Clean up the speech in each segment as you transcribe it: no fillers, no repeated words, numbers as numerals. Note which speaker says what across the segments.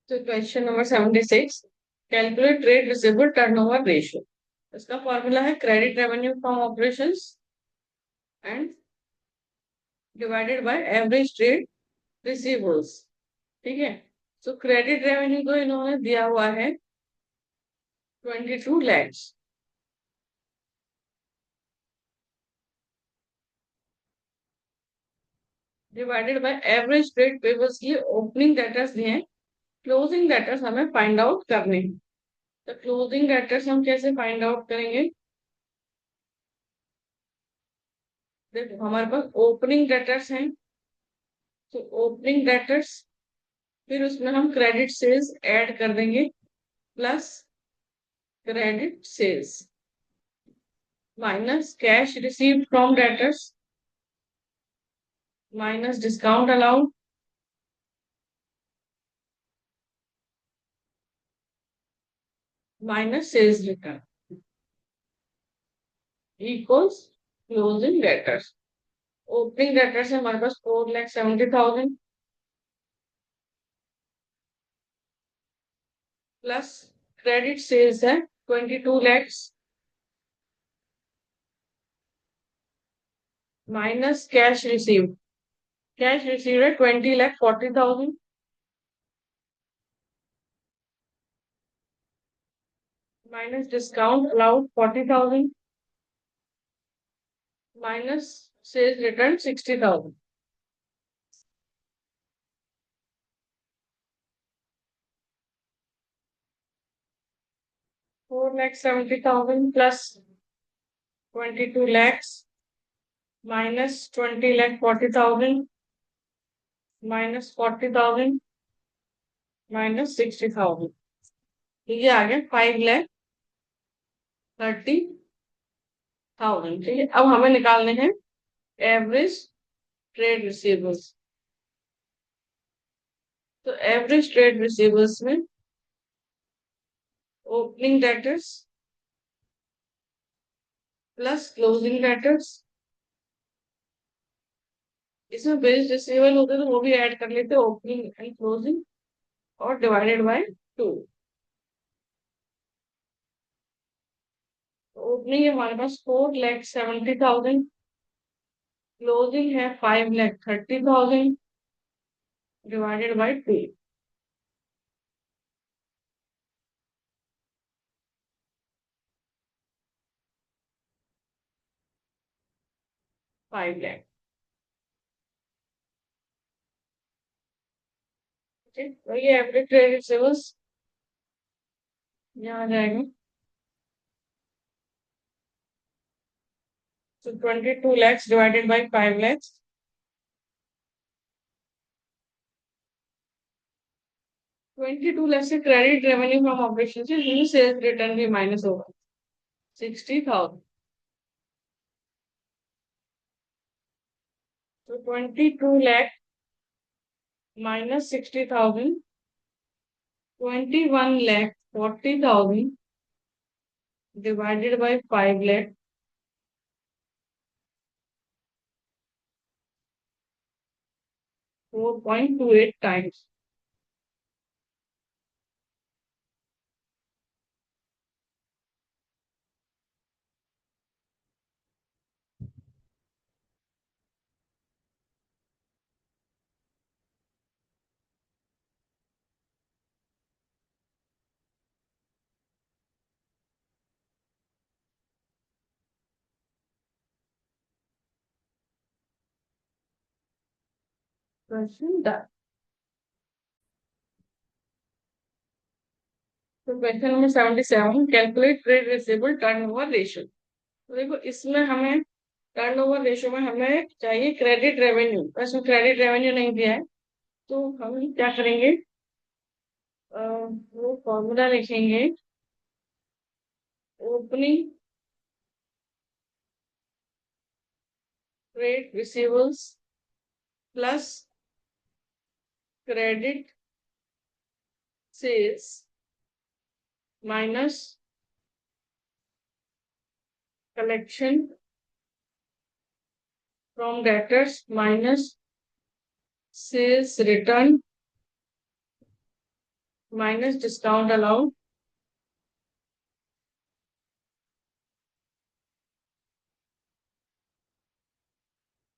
Speaker 1: तो question number 76, calculate trade receivable turnover ratio. इसका formula है credit revenue from operations and divided by average trade receivables. ठीक है। तो क्रेडिट रेवेन्यू को इन्होंने दिया हुआ है 22 lakhs, divided by average trade payables के लिए ओपनिंग डेटर्स दिए हैं, क्लोजिंग डेटर्स हमें फाइंड आउट करने हैं। तो क्लोजिंग डेटर्स हम कैसे फाइंड आउट करेंगे? देखो हमारे पास ओपनिंग डेटर्स हैं, तो ओपनिंग डेटर्स, फिर उसमें हम क्रेडिट सेल्स ऐड कर देंगे, plus credit sales minus cash received from debtors minus discount allowed minus sales return equals closing debtors. Opening debtors है हमारे पास 4,70,000 प्लस क्रेडिट सेल्स है 22 lakhs माइनस कैश रिसीव्ड है 20,40,000 minus discount allowed 40,000 minus sales return 60,000। 4,70,000 plus 22 lakhs minus 20,40,000 minus 40,000 minus 60,000। ये आ गया 5,30,000। ठीक है, अब हमें निकालने हैं एवरेज ट्रेड रिसीवेबल्स। तो एवरेज ट्रेड रिसीवेबल्स में opening debtors plus closing debtors, इसमें बिल्स रिसीवेबल होते तो वो भी ऐड कर लेते, ओपनिंग एंड क्लोजिंग, और डिवाइडेड बाय 2। ओपनिंग है हमारे पास 4,70,000, क्लोजिंग है 5,30,000 डिवाइडेड बाय 2। 5 लाख। ठीक, तो ये एवरेज ट्रेड रिसीवेबल्स यहाँ आ जाएगा। तो 22 lakhs divided by 5 lakhs, 22 lakhs से क्रेडिट रेवेन्यू फ्रॉम ऑपरेशन से न्यू सेल्स रिटर्न भी माइनस होगा 60,000। तो 22 lakh minus 60,000, 21,40,000 divided by 5 lakh, 4.28 times. Question done. तो question number 77, calculate trade receivable turnover ratio. तो देखो इसमें हमें टर्नओवर रेशियो में हमें चाहिए क्रेडिट रेवेन्यू, इसमें क्रेडिट रेवेन्यू नहीं दिया है, तो हम क्या करेंगे? वो फॉर्मूला लिखेंगे, opening trade receivables plus credit sales minus collection from debtors minus sales return minus discount allowed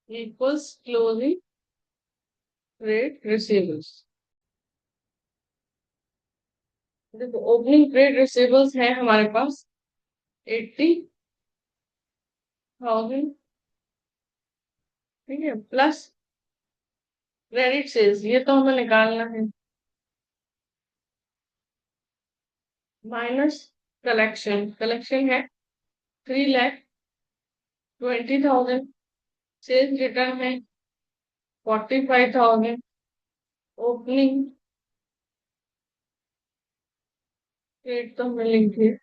Speaker 1: equals closing trade receivables. देखो ओपनिंग ट्रेड रिसीवेबल्स है हमारे पास 80,000, ठीक है, प्लस क्रेडिट सेल्स ये तो हमें निकालना है, माइनस कलेक्शन, कलेक्शन है 3,20,000, सेल्स रिटर्न है 45,000, ओपनिंग रेट तो हमें लिख दिए,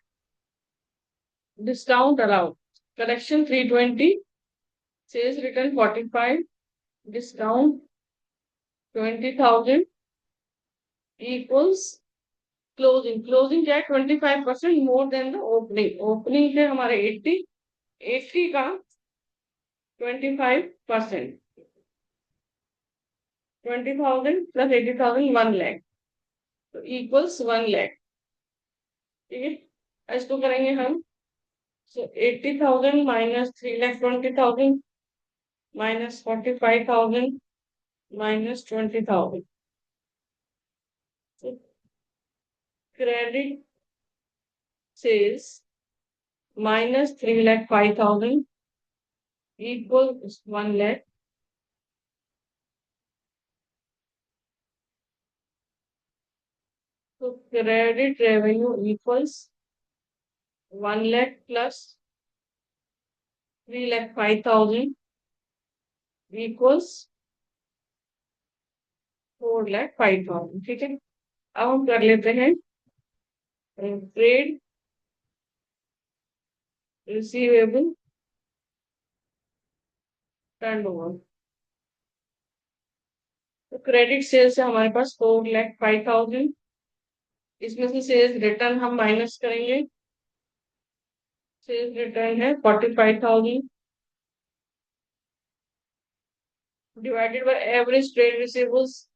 Speaker 1: discount allowed collection 320, sales return 45, discount 20,000 equals closing, closing क्या है 25% more than the opening, opening है हमारे 80, 80 का 25%, 20,000 प्लस 80,000 1 लाख, तो इक्वल्स 1 लाख, ठीक है। इसको करेंगे हम, so 80,000 minus 3,20,000 minus 45,000 minus 20,000, credit sales minus 3,05,000 equal 1 lakh, तो credit revenue equals 1 lakh plus 3,05,000 equals 4,05,000, ठीक है। अब हम कर लेते हैं ट्रेड रिसीवेबल टर्नओवर। तो क्रेडिट सेल्स है हमारे पास 4,05,000, इसमें से सेल्स रिटर्न हम माइनस करेंगे, सेल्स रिटर्न है 45,000 divided by average trade receivables,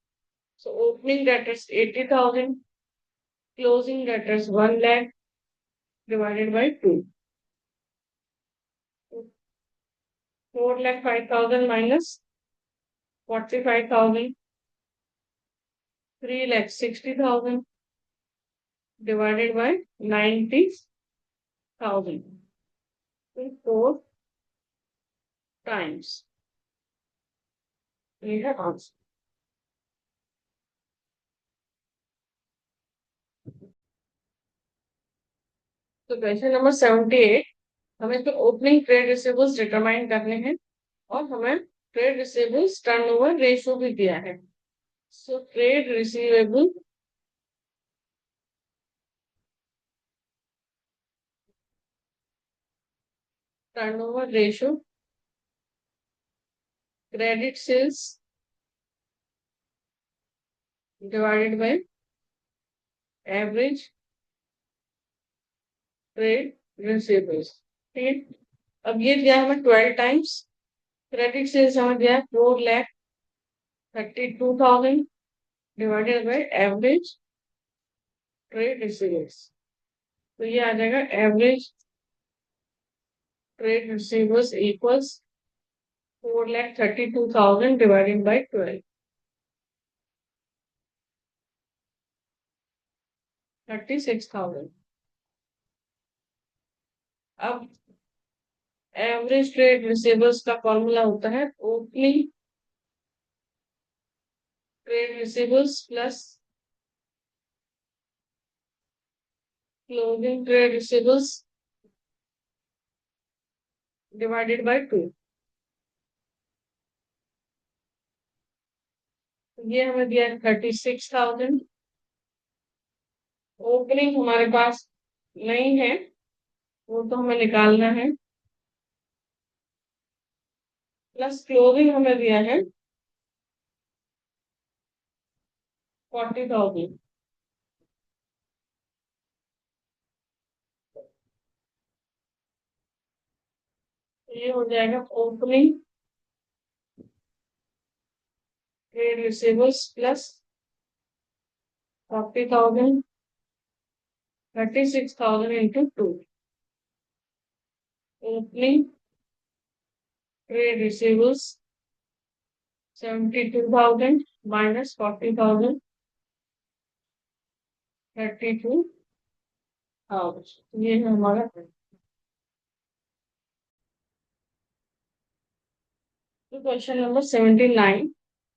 Speaker 1: so opening debtors 80,000, closing debtors 1 lakh divided by 2, 4,05,000 minus 45,000, 3,60,000 divided by 90,000, 4 times, ये है आंसर। तो क्वेश्चन नंबर 78, हमें इसमें ओपनिंग ट्रेड रिसीवेबल्स डिटरमाइन करने हैं और हमें ट्रेड रिसीवेबल्स टर्नओवर रेशियो भी दिया है। So trade receivable turnover ratio, credit sales divided by average trade receivables, ठीक है। अब ये दिया है हमें 12 टाइम्स, क्रेडिट सेल्स हमें दिया है 4,32,000 divided by average trade receivables, तो ये आ जाएगा average trade receivables equals 4,32,000 divided by 12, 36,000। अब एवरेज ट्रेड रिसीवेबल्स का फॉर्मूला होता है opening trade receivables plus closing trade receivables divided by 2, ये हमें दिया है 36,000, ओपनिंग हमारे पास नहीं है, वो तो हमें निकालना है, प्लस क्लोजिंग हमें दिया है 40,000, ये हो जाएगा opening trade receivables plus 40,000, 36,000 into 2. Opening trade receivables 72,000 minus 40,000, 32,000. ये है हमारा question number 79.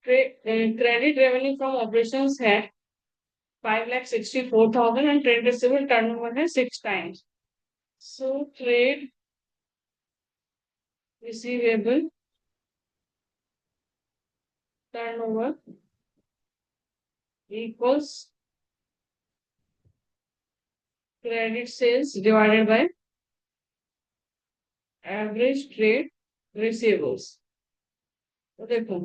Speaker 1: Credit revenue from operations है 5,64,000 एंड ट्रेड रिसीवेबल टर्नओवर है 6 times. So trade receivable turnover equals credit sales divided by average trade receivables. तो देखो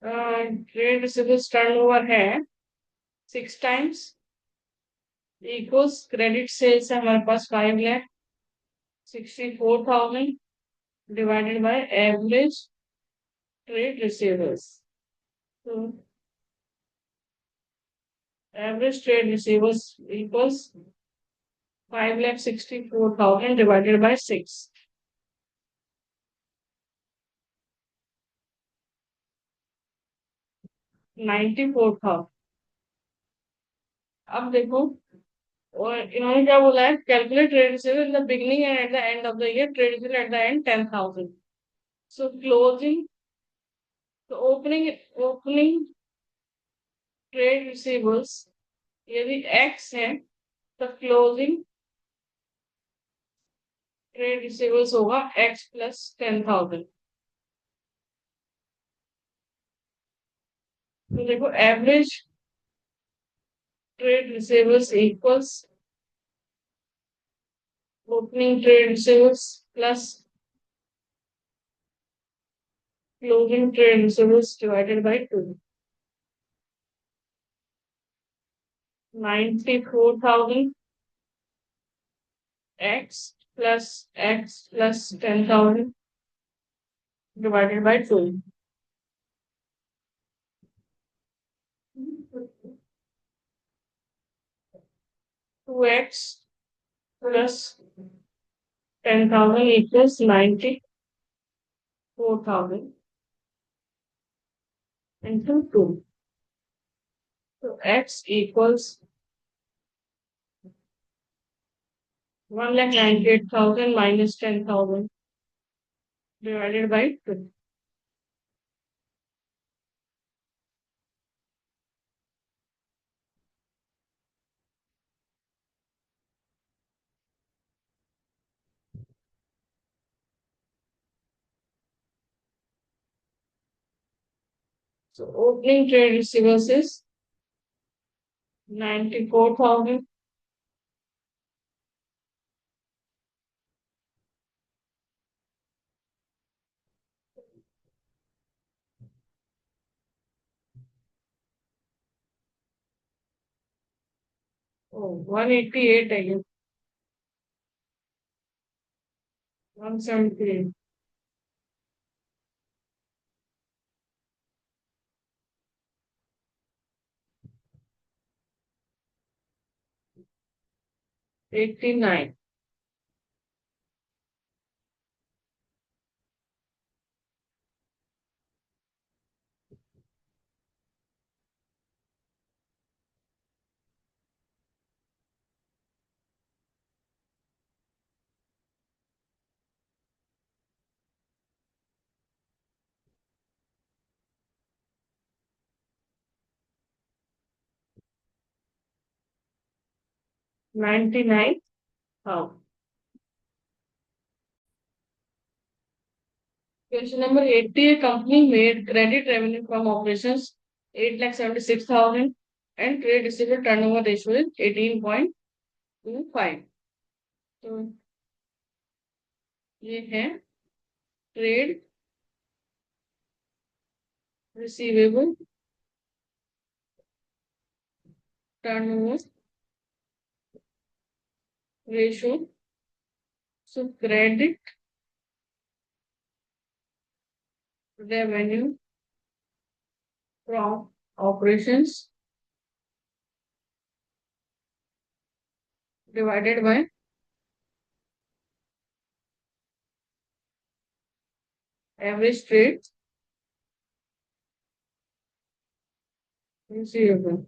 Speaker 1: trade receivables turnover है 6 times equals credit sales है हमारे पास 5,64,000 divided by average trade receivables. So average trade receivables equals 5,64,000 divided by 6. 94,000. अब देखो और इन्होंने क्या बोला है calculate trade receivable in the beginning and at the end of the year trade receivable at the end 10,000. So closing तो opening trade receivables यदि x है तो क्लोजिंग ट्रेड रिसीवेबल्स होगा एक्स प्लस 10,000. तो देखो average trade receivables equals opening trade receivables plus closing trade receivables divided by 2. 94,000 x plus 10,000 divided by 2. 2x plus 10,000 equals 94,000 into 2. So x equals 1,98,000 minus 10,000 divided by 2. So opening trade receivables is 94,000 188 है ये 178 89 99. हाँ. Question number 80. A company made credit revenue from operations 8,76,000 and trade receivable turnover ratio is 18.25. तो ये है trade receivable turnover ratio. So credit revenue from operations divided by average trade receivable.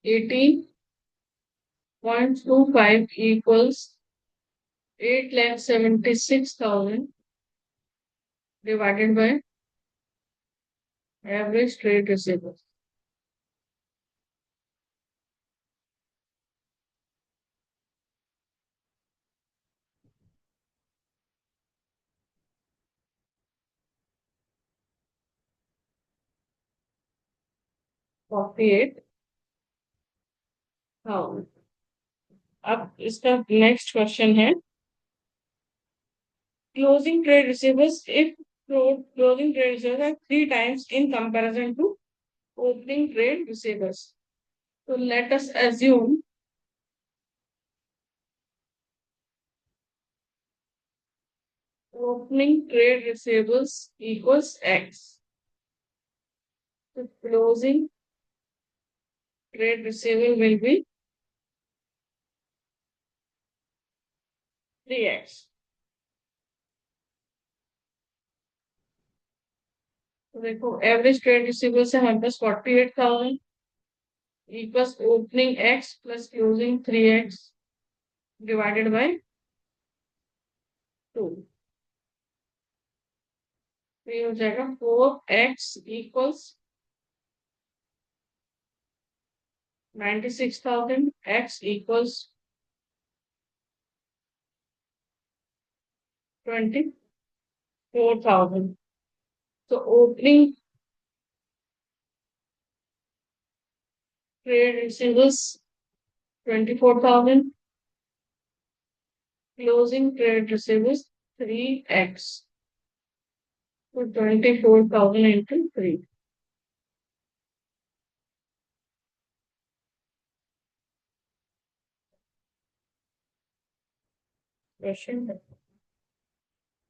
Speaker 1: 18.25 equals 8,76,000 divided by average trade receivable. $48,000. अब इसका next question है closing trade receivables if closing trade receivables are three times in comparison to opening trade receivables. So let us assume opening trade receivables equals X. So closing trade receivable will be 3X. तो देखो average trade receivable से हमारे पास 48,000 equals opening x plus closing 3X divided by 2. तो ये हो जाएगा 4X equals 96,000, X equals 24,000. So opening trade receivables 24,000, closing trade receivables 3X. So 24,000 into 3. Question.